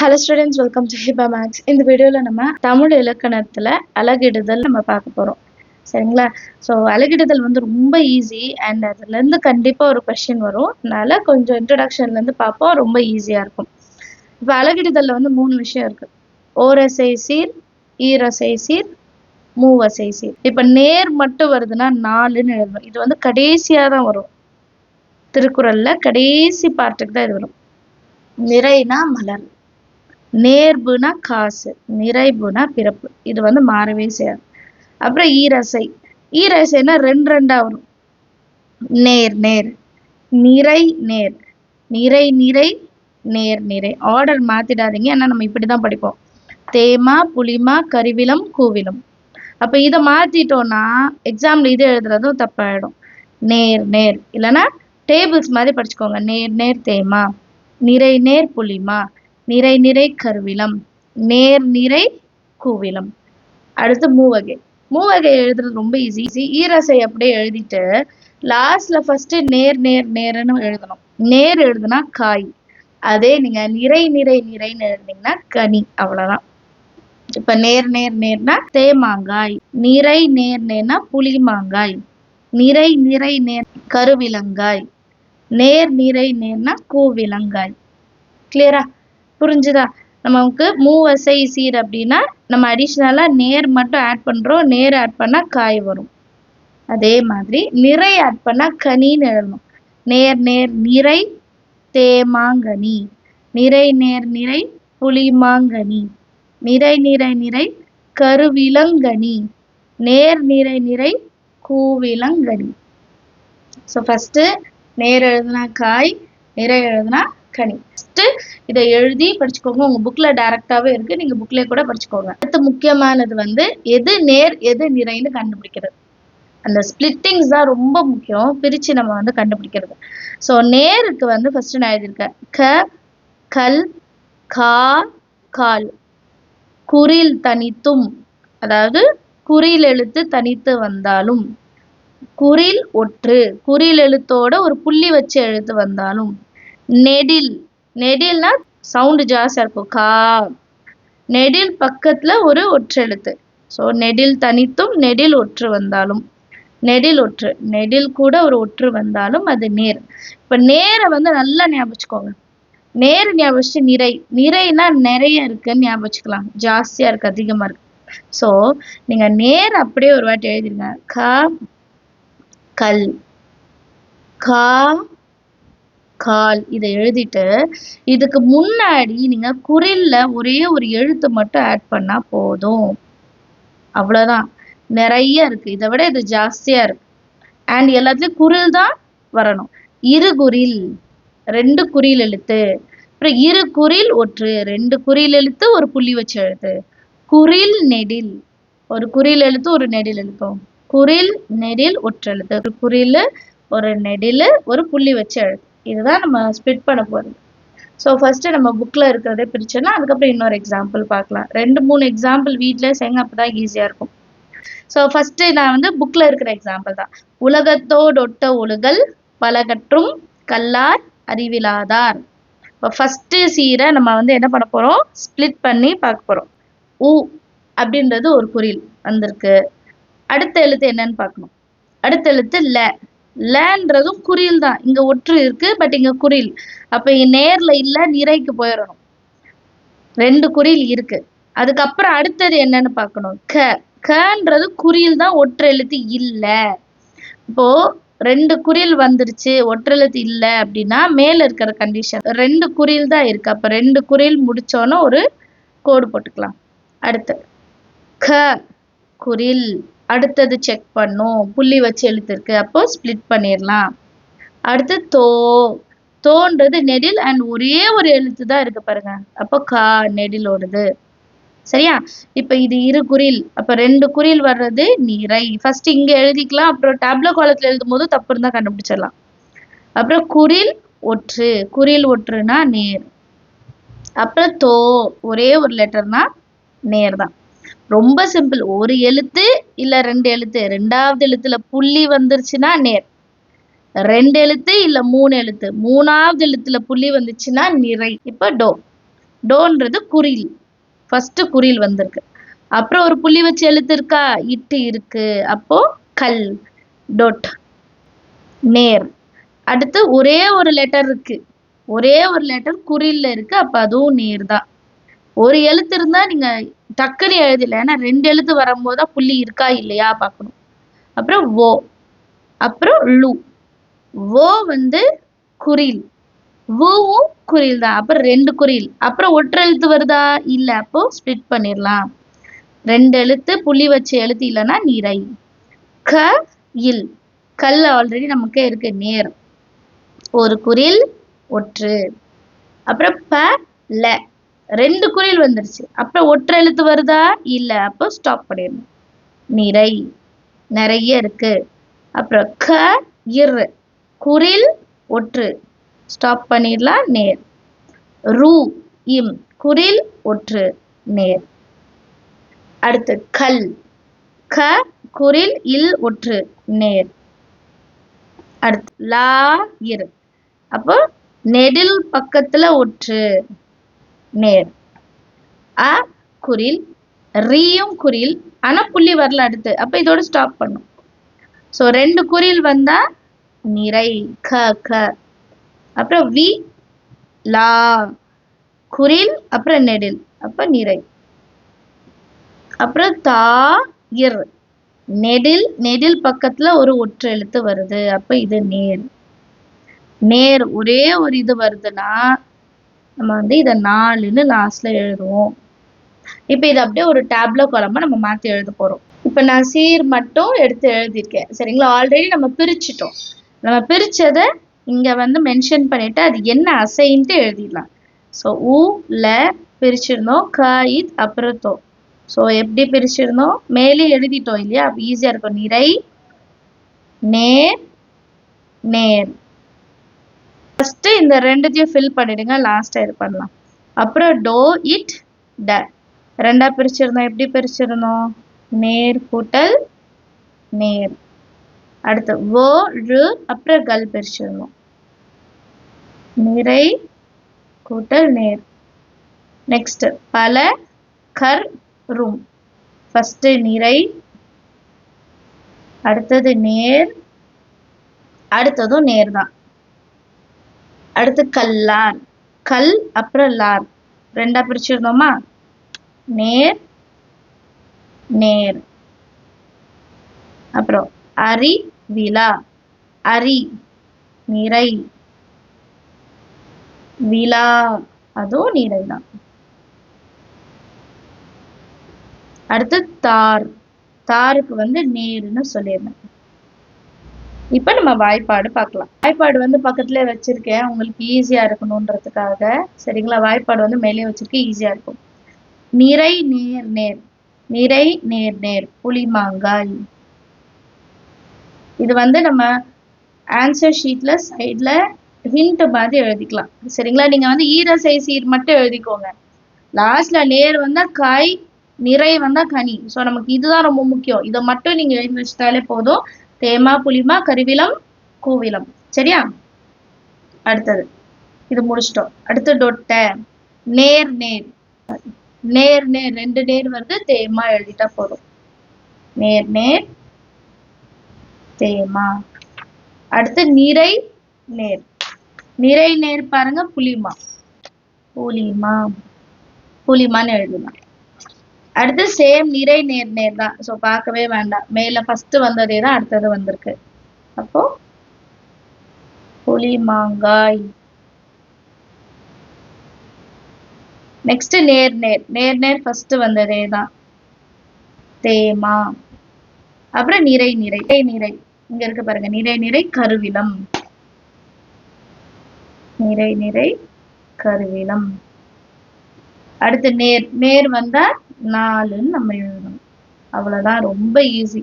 Hello students, welcome to Hiba Max. இந்த வீடியோல நம்ம தமிழ் இலக்கணத்துல அலகிடுதல் நம்ம பார்க்க போறோம். சரிங்களா? ஸோ அலகிடுதல் வந்து ரொம்ப ஈஸி அண்ட் அதுல இருந்து கண்டிப்பா ஒரு கொஸ்டின் வரும். அதனால கொஞ்சம் இன்ட்ரடக்ஷன்ல இருந்து பார்ப்போம், ரொம்ப ஈஸியா இருக்கும். இப்போ அலகிடுதல்ல வந்து 3 விஷயம் இருக்கு. ஓரசை சீர், ஈரசை சீர், மூவசை சீர். இப்ப நேர் மட்டும் வருதுன்னா 4ன்னு எழுதணும். இது வந்து கடைசியா தான் வரும். திருக்குறள்ல கடைசி பார்ட்டுக்கு தான் இது வரும். நிறைனா மலர், நேர்புனா காசு, நிறைபுனா பிறப்பு. இது வந்து மாறவே செய்யாது. அப்புறம் ஈரசை, ஈரசைனா ரெண்டா வரும். நேர் நேர், நிறை நேர், நிறை நிறை, நேர் நிறை. ஆர்டர் மாத்திடாதீங்க, ஏன்னா நம்ம இப்படிதான் படிப்போம். தேமா புளிமா கருவிலம் கூவிலம். அப்ப இதை மாத்திட்டோம்னா எக்ஸாம்ல இது எழுதுறதும் தப்பாயிடும். நேர் நேர் இல்லைன்னா டேபிள்ஸ் மாதிரி படிச்சுக்கோங்க. நேர் நேர் தேமா, நிறை நேர் புளிமா, நிறை நிறை கருவிலம், நேர் நிறை கூவிலம். அடுத்து மூவகை. மூவகை எழுதுறது ரொம்ப ஈஸி. ஈரசை அப்படியே எழுதிட்டு லாஸ்ட்ல ஃபர்ஸ்ட் நேர் நேர் நேர்னு எழுதணும். நேர் எழுதுனா காய். அதே நீங்க நிறை நிறை நிறைன்னு எழுதுனீங்கன்னா கனி. அவ்வளவுதான். இப்ப நேர் நேர் நேர்னா தேமாங்காய், நிறை நேர் நேர்னா புளிமாங்காய், நிறை நிறை நேர் கருவிலங்காய், நேர் நிறை நேர்னா கூவிலங்காய். கிளியரா? புரிஞ்சுதா? நமக்கு மூவசை சீர் அப்படின்னா நம்ம அடிஷ்னலா நேர் மட்டும் ஆட் பண்றோம். நேர் ஆட் பண்ணா காய் வரும். அதே மாதிரி நிறை ஆட் பண்ணா கனின்னு எழுதணும். நேர் நேர் நிறை தேமாங்கனி, நிறை நேர் நிறை புளிமாங்கனி, நிறை நிறை நிறை கருவிலங்கனி, நேர் நிறை நிறை கூவிலங்கனி. ஸோ ஃபர்ஸ்ட் நேர் எழுதுனா காய், நிறை எழுதுனா கனி. இதை எழுதி படிச்சுக்கோங்க. உங்க புக்ல டைரக்டாவே இருக்கு, நீங்க புக்லயே கூட படிச்சுக்கோங்க. அடுத்து முக்கியமானது வந்து எது நேர் எது நிறைன்னு கண்டுபிடிக்கிறது. அந்த ஸ்பிளிட்டிங்ஸ் தான் ரொம்ப முக்கியம், பிரிச்சு நம்ம வந்து கண்டுபிடிக்கிறது. ஸோ நேருக்கு வந்து ஃபர்ஸ்ட் நான் எழுதியிருக்கேன். க கல் கா கால். குறில் தனித்தும், அதாவது குறில் எழுத்து தனித்து வந்தாலும், குறில் ஒற்று, குறில் எழுத்தோட ஒரு புள்ளி வச்சு எழுத்து வந்தாலும், நெடில், நெடில்னா சவுண்டு ஜாஸ்தியா இருக்கும். கா, நெடில் பக்கத்துல ஒரு ஒற்றெழுத்து. ஸோ நெடில் தனித்தும் நெடில் ஒற்று வந்தாலும், நெடில் ஒற்று, நெடில் கூட ஒரு ஒற்று வந்தாலும் அது நேர். இப்ப நேரை வந்து நல்லா ஞாபகிச்சுக்கோங்க. நேர் ஞாபகிச்சு நிறை, நிறைனா நிறைய இருக்குன்னு ஞாபகிச்சுக்கலாம். ஜாஸ்தியா இருக்கு, அதிகமா இருக்கு. ஸோ நீங்க நேர் அப்படியே ஒரு வாட்டி எழுதிருங்க. கா கல் கா கால். இதை எழுதிட்டு இதுக்கு முன்னாடி நீங்க குறில்ல ஒரே ஒரு எழுத்து மட்டும் ஆட் பண்ணா போதும். அவ்வளவுதான். நிறைய இருக்கு, இதை விட இது ஜாஸ்தியா இருக்கு. அண்ட் எல்லாத்துலயும் குறில் தான் வரணும். இரு குறில், 2 குறில் எழுத்து. அப்புறம் இரு குறில் ஒற்று, 2 குறில் எழுத்து ஒரு புள்ளி வச்ச எழுத்து. குறில் நெடில், ஒரு குறில் எழுத்து ஒரு நெடில் எழுத்தும். குறில் நெடில் ஒற்றெழுத்து, ஒரு குறில் ஒரு நெடில் ஒரு புள்ளி வச்ச எழுத்து. இதுதான் நம்ம ஸ்பிளிட் பண்ண போறது. ஸோ ஃபர்ஸ்ட் நம்ம புக்ல இருக்கிறதே பிரிச்சோன்னா அதுக்கப்புறம் இன்னொரு எக்ஸாம்பிள் பார்க்கலாம். 2-3 எக்ஸாம்பிள் வீட்ல செய்யுங்க, அப்பதான் ஈஸியா இருக்கும். ஸோ ஃபர்ஸ்ட் நான் வந்து புக்ல இருக்கிற எக்ஸாம்பிள் தான். உலகத்தோடொட்ட ஒழுகல் பலகற்றும் கல்லார் அறிவிலாதார். இப்போ ஃபர்ஸ்ட் சீரை நம்ம வந்து என்ன பண்ண போறோம், ஸ்பிளிட் பண்ணி பார்க்க போறோம். உ அப்படின்றது ஒரு குறில் வந்திருக்கு. அடுத்த எழுத்து என்னன்னு பார்க்கணும். அடுத்த எழுத்து ல. லன்றதும் குறில் தான். இங்க ஒற்று இருக்கு, பட் இங்க குறில். அப்ப இங்க நேர்ல இல்ல, நிறைக்கு போயிடணும். 2 குறில் இருக்கு. அதுக்கப்புறம் அடுத்தது என்னன்னு பார்க்கணும். க. கன்றது குறில் தான், ஒற்று எழுத்து இல்ல. இப்போ 2 குறில் வந்துருச்சு, ஒற்றெழுத்து இல்ல அப்படின்னா மேல இருக்கிற கண்டிஷன் 2 குறில் தான் இருக்கு. அப்ப 2 குறில் முடிச்சோன்னா ஒரு கோடு போட்டுக்கலாம். அடுத்து க குறில். அடுத்தது செக் பண்ணும், புள்ளி வச்சு எழுத்து இருக்கு, அப்போ ஸ்பிளிட் பண்ணிடலாம். அடுத்து தோ. தோன்றது நெடில் அண்ட் ஒரே ஒரு எழுத்து தான் இருக்கு பாருங்க, அப்போ கா நெடிலோடுது. சரியா? இப்ப இது இரு குறில், அப்ப 2 குறில் வர்றது நிறை. ஃபர்ஸ்ட் இங்க எழுதிக்கலாம், அப்புறம் டேப்லோ காலத்துல எழுதும் போது தப்பு இருந்தா கண்டுபிடிச்சிடலாம். அப்புறம் குறில் ஒற்று, குறில் ஒற்றுனா நேர். அப்புறம் தோ, ஒரே ஒரு லெட்டர்னா நேர் தான். ரொம்ப சிம்பிள். ஒரு எழுத்து இல்ல 2 எழுத்து, 2வது எழுத்துல புள்ளி வந்துருச்சுன்னா நேர். 2 எழுத்து இல்ல 3 எழுத்து, 3வது எழுத்துல புள்ளி வந்துச்சுன்னா நிறை. இப்ப டோ. டோன்றது குறில், ஃபர்ஸ்ட் குறில் வந்திருக்கு. அப்புறம் ஒரு புள்ளி வச்சு எழுத்து இருக்கா, இட்டு இருக்கு, அப்போ கல், டொட், நேர். அடுத்து ஒரே ஒரு லெட்டர் இருக்கு, ஒரே ஒரு லெட்டர் குறில்ல இருக்கு, அப்ப அதுவும் நேர் தான். ஒரு எழுத்து இருந்தா நீங்க டக்குன்னு எழுதல, ஏன்னா 2 எழுத்து வரும்போது தான் புள்ளி இருக்கா இல்லையா பார்க்கணும். அப்புறம் ஓ, அப்புறம் லு. ஓ வந்து குறில், வும் குறில் தான், அப்புறம் 2 குறில். அப்புறம் ஒற்றை எழுத்து வருதா இல்ல, அப்போ ஸ்பிளிட் பண்ணிடலாம். 2 எழுத்து புள்ளி வச்சு எழுத்து இல்லைன்னா நிறை. க இல், கல் ஆல்ரெடி நமக்கே இருக்கு, நேர், ஒரு குறில் ஒற்று. அப்புறம் ப ல, 2 குறில் வந்துருச்சு, அப்புறம் ஒற்றை எழுத்து வருதா இல்ல, அப்போ ஸ்டாப் பண்ணிடணும், நிறை, நிறைய இருக்கு. அப்புறம் க இர், குறில் ஒற்று, ஸ்டாப் பண்ணிடலாம், நேர். ரு இம், குறில் ஒற்று, நேர். அடுத்து கல், க குறில் இல் ஒற்று, நேர். அடுத்து லா இர், அப்போ நெடில் பக்கத்துல ஒற்று, நேர். அ குறில், ரீயும் குறில், ஆனா புள்ளி வரல அடுத்து, அப்ப இதோட ஸ்டாப் பண்ணும். ஸோ 2 குறில் வந்தா நிறை, க க. அப்புறம் வி லா, குறில் அப்புறம் நெடில், அப்ப நிறை. அப்புறம் தா இர், நெடில், நெடில் பக்கத்துல ஒரு ஒற்று எழுத்து வருது, அப்ப இது நேர். நேர் ஒரே ஒரு இது வருதுன்னா நம்ம வந்து இதை 4ன்னு லாஸ்ட்ல எழுதுவோம். இப்ப இது அப்படியே ஒரு டேப்லோ காலமா நம்ம மாத்தி எழுத போறோம். இப்ப நான் சீர் மட்டும் எடுத்து எழுதியிருக்கேன், சரிங்களா. ஆல்ரெடி நம்ம பிரிச்சுட்டோம், நம்ம பிரிச்சதை இங்க வந்து மென்ஷன் பண்ணிட்டு அது என்ன அசைன்ட்டு எழுதிடலாம். ஸோ உ ல பிரிச்சிருந்தோம், க இத் அப்புறம் தோ. ஸோ எப்படி பிரிச்சிருந்தோம், மேலே எழுதிட்டோம் இல்லையா, அப்ப ஈஸியா இருக்கும். நிறை, நேர், நேர். ஃபர்ஸ்ட் இந்த ரெண்டுத்தையும் ஃபில் பண்ணிடுங்க, லாஸ்டா இது பண்ணலாம். அப்புறம் டோ இட் ட, ரெண்டா பிரிச்சிருந்தோம், எப்படி பிரிச்சிருந்தோம், நேர் கூட்டல் நேர். அடுத்து ஓ ரு, அப்புறம் கல் பிரிச்சிருந்தோம், நிறை கூட்டல் நேர். நெக்ஸ்ட் பல கர் ரும், ஃபர்ஸ்ட் நிறை, அடுத்தது நேர், அடுத்ததும் நேர் தான். அடுத்து கல்லார், கல் அப்புறம் லார், ரெண்டா பிரிச்சிருந்தோமா, நேர் நேர். அப்புறம் அரி விழா, அரி நிறை, விழா அதுவும் நிறை தான். அடுத்து தார், தாருக்கு வந்து நேர்னு சொல்லிடுறேன். இப்ப நம்ம வாய்ப்பாடு பார்க்கலாம். வாய்ப்பாடு வந்து பக்கத்துல வச்சிருக்கேன் உங்களுக்கு ஈஸியா இருக்கணும்ன்றதுக்காக, சரிங்களா. வாய்ப்பாடு வந்து மேலே வச்சிருக்கேன், ஈஸியா இருக்கும். நிறை நேர் நேர், நிறை நேர் நேர் புளிமாங்காய். இது வந்து நம்ம ஆன்சர் ஷீட்ல சைட்ல ஹிண்ட் மாதிரி எழுதிக்கலாம், சரிங்களா. நீங்க வந்து ஈரசை சீர் மட்டும் எழுதிக்கோங்க, லாஸ்ட்ல நேர் வந்தா காய், நிறை வந்தா கனி. ஸோ நமக்கு இதுதான் ரொம்ப முக்கியம், இதை மட்டும் நீங்க எழுதி வச்சுட்டாலே போதும். தேமா புளிமா கருவிலம் கூவிலம், சரியா. அடுத்தது இது முடிச்சிட்டோம். அடுத்து டொட்ட, நேர் நேர், நேர் நேர் 2 நேர் வருது, தேமா எழுதிட்டா போதும், நேர் நேர் தேமா. அடுத்து நிறை நேர், நிறை நேர் பாருங்க, புளிமா, புளிமா, புளிமான்னு எழுதலாம். அடுத்து சேம் நிறை நேர் நேர் தான், ஸோ பார்க்கவே வேண்டாம், மேல ஃபர்ஸ்ட் வந்ததே தான் அடுத்தது வந்திருக்கு, அப்போ புளிமாங்காய். நெக்ஸ்ட் நேர் நேர், நேர் நேர் ஃபர்ஸ்ட் வந்ததே தான், தேமா. அப்புறம் நிறை நிறை, நிறை இங்க இருக்கு பாருங்க, நிறை நிறை கருவிலம், நிறை நிறை கருவிலம். அடுத்து நேர், நேர் வந்தா 4ன்னு நம்ம எழுதணும், அவ்வளவுதான், ரொம்ப ஈஸி,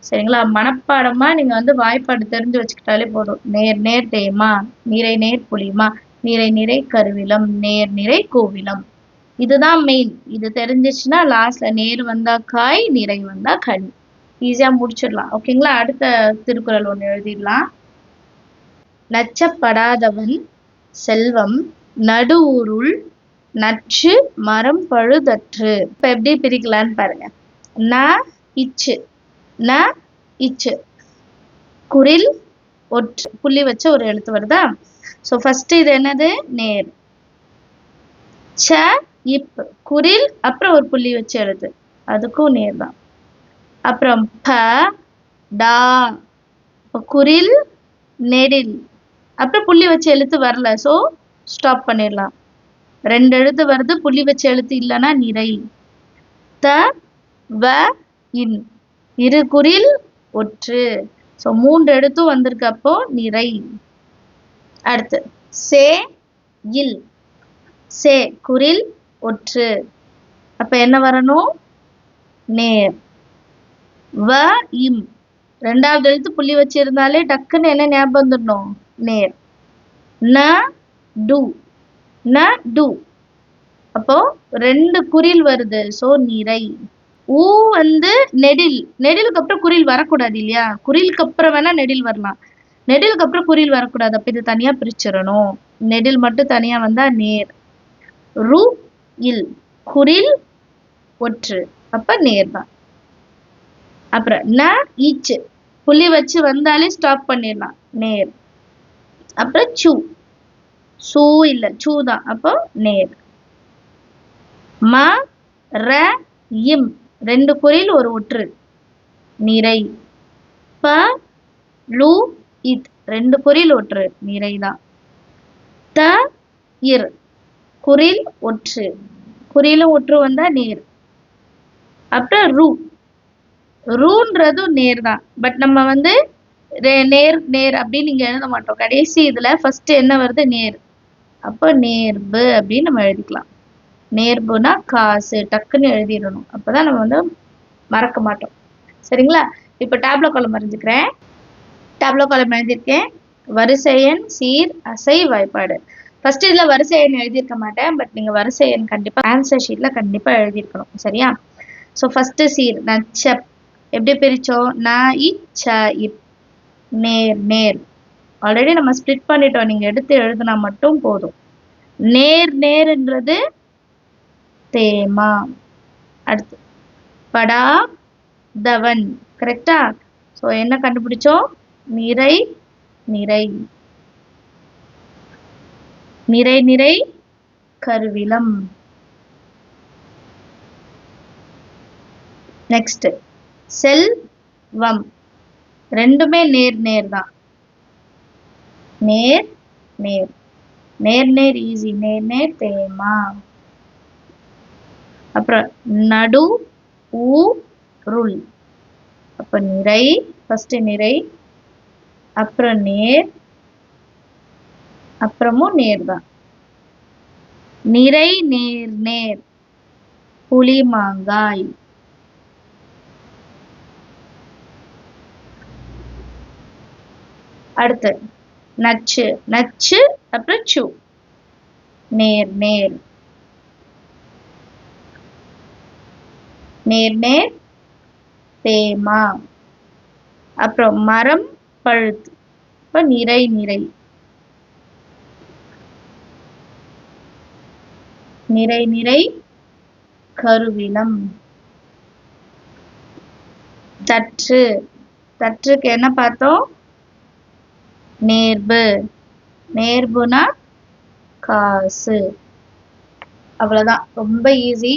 சரிங்களா. மனப்பாடமா நீங்க வந்து வாய்ப்பாடு தெரிஞ்சு வச்சுக்கிட்டாலே போதும். நேர் நேர் தேமா, நிறை நேர் புளிமா, நிறை நிறை கருவிலம், நேர் நிறை கோவிலம். இதுதான் மெயின், இது தெரிஞ்சிச்சுன்னா லாஸ்ட்ல நேர் வந்தா காய், நிறை வந்தா கனி, ஈஸியா முடிச்சிடலாம், ஓகேங்களா. அடுத்த திருக்குறள் ஒண்ணு எழுதிடலாம். நச்சப்படாதவன் செல்வம் நடுவுருள் நச்சு மரம் பழுதற்று. இப்ப எப்படி பிரிக்கலான்னு பாருங்க. ந இச்சு, ந இச்சு, குரில் ஒற்று, புள்ளி வச்சு ஒரு எழுத்து வருதா? ஸோ ஃபர்ஸ்ட் இது என்னது? நேர். ச இப், குரில் அப்புறம் ஒரு புள்ளி வச்சு எழுத்து, அதுக்கும் நேர் தான். அப்புறம் ப டா, குரில் நெடில், அப்புறம் புள்ளி வச்சு எழுத்து வரல, ஸோ ஸ்டாப் பண்ணிடலாம். 2 எழுத்து வருது, புள்ளி வச்சு எழுத்து இல்லைன்னா நிறை. த வ இன், இரு குரில் ஒற்று, ஸோ 3 எழுத்தும் வந்திருக்கு, அப்போ நிறை. அடுத்து சே இல், சே குரில் ஒற்று, அப்ப என்ன வரணும்? நேர். வ இம், 2வது எழுத்து புள்ளி வச்சு இருந்தாலே டக்குன்னு என்ன ஞாபகம் வந்துடணும்? நேர். ந டு, ந டு, அப்போ 2 குறில் வருது, சோ நிறை. ஊ வந்து நெடில், நெடிலுக்கு அப்புறம் குறில் வரக்கூடாது இல்லையா? குறிலுக்கு அப்புறம் வேணா நெடில் வரலாம், நெடிலுக்கு அப்புறம் குறில் வரக்கூடாது, அப்ப இது தனியா பிரிச்சிடணும். நெடில் மட்டும் தனியா வந்தா நேர். ரு இல், குறில் ஒற்று, அப்ப நேர் தான். அப்புறம் ந ஈச்சு, புள்ளி வச்சு வந்தாலே ஸ்டாப் பண்ணிடலாம், நேர். அப்புறம் சு, சூ இல்ல சூ தான், அப்போ நேர். ம ர இம், 2 குறில் ஒரு ஒற்று, நிறை. ப லு இத், 2 குறில் ஒற்று, நிறைதான். த இர், குறில் ஒற்று, குறிலும் ஒற்று வந்தா நேர். அப்புறம் ரு, ரூன்றதும் நேர் தான், பட் நம்ம வந்து நேர் நேர் அப்படின்னு நீங்க எழுத மாட்டோம், கடைசி இதுல ஃபர்ஸ்ட் என்ன வருது? நேர், அப்போ நேர்பு அப்படின்னு நம்ம எழுதிக்கலாம். நேர்புனா காசு, டக்குன்னு எழுதிடணும், அப்பதான் நம்ம வந்து மறக்க மாட்டோம். சரிங்களா? இப்போ டேப்லோ காலம் வரைஞ்சுக்கிறேன். டேப்லோ காலம் எழுதியிருக்கேன். வரிசை எண், சீர், அசை, வாய்ப்பாடு. ஃபர்ஸ்ட் இதுல வரிசை எண் எழுதியிருக்க மாட்டேன், பட் நீங்க வரிசை எண் கண்டிப்பா ஆன்சர் ஷீட்ல கண்டிப்பா எழுதியிருக்கணும். சரியா? ஸோ ஃபர்ஸ்ட் சீர் நச்சப், எப்படி பிரிச்சோம்? ந இ ச இப், நேர் நேர். ஆல்ரெடி நம்ம ஸ்ப்ளிட் பண்ணிட்டோம், நீங்க எடுத்து எழுதுனா மட்டும் போதும். நேர் நேர்ன்றது தேமா. அடுத்து படா தவன், கரெக்டா? ஸோ என்ன கண்டுபிடிச்சோம்? நிறை நிறை. நிறை நிறை கருவிலம். நெக்ஸ்ட் செல்வம், ரெண்டுமே நேர் நேர் தான். நேர் நேர், நேர் நேர் ஈஸி, நேர் நேர் தேமா. அப்புறம் நடு ஊ ருள், அப்ப நிறை, ஃபர்ஸ்ட் நிறை, அப்புறம் நேர், அப்புறமும் நேர் தான். நிறை நேர் நேர் புளி மாங்காய். அடுத்து நச்சு, நச்சு அப்புறம் சு, நேர் நேர். நேர் நேர் தேமா. அப்புறம் மரம் பழுத்து, இப்ப நிறை நிறை. நிறை நிறை கருவிலம். தற்று, தற்றுக்கு என்ன பார்த்தோம்? நேர்பு, நேர்புனா காசு. அவ்வளவுதான், ரொம்ப ஈஸி.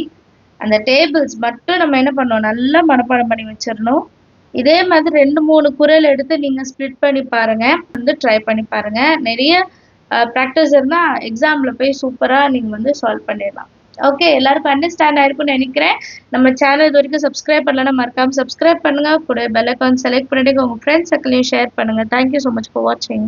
அந்த டேபிள்ஸ் மட்டும் நம்ம என்ன பண்ணோம்? நல்லா மனப்பாடம் பண்ணி வச்சிடணும். இதே மாதிரி 2-3 குறள் எடுத்து நீங்க ஸ்ப்ளிட் பண்ணி பாருங்க, வந்து ட்ரை பண்ணி பாருங்க. நிறைய ப்ராக்டிஸ் இருந்தா எக்ஸாம்ல போய் சூப்பரா நீங்க வந்து சால்வ் பண்ணிடலாம். ஓகே, எல்லாருக்கும் அண்டர்ஸ்டாண்ட் ஆயிருக்கும்னு நினைக்கிறேன். நம்ம சேனல் இது வரைக்கும் சப்ஸ்கிரைப் பண்ணலன்னா மறக்காம சப்ஸ்கிரைப் பண்ணுங்க, கூட பெல் ஐகான் செலக்ட் பண்ணிட்டு உங்க ஃப்ரெண்ட்ஸ் சர்க்கிளையும் ஷேர் பண்ணுங்க. தேங்க்யூ ஸோ மச் ஃபார் வாட்சிங்.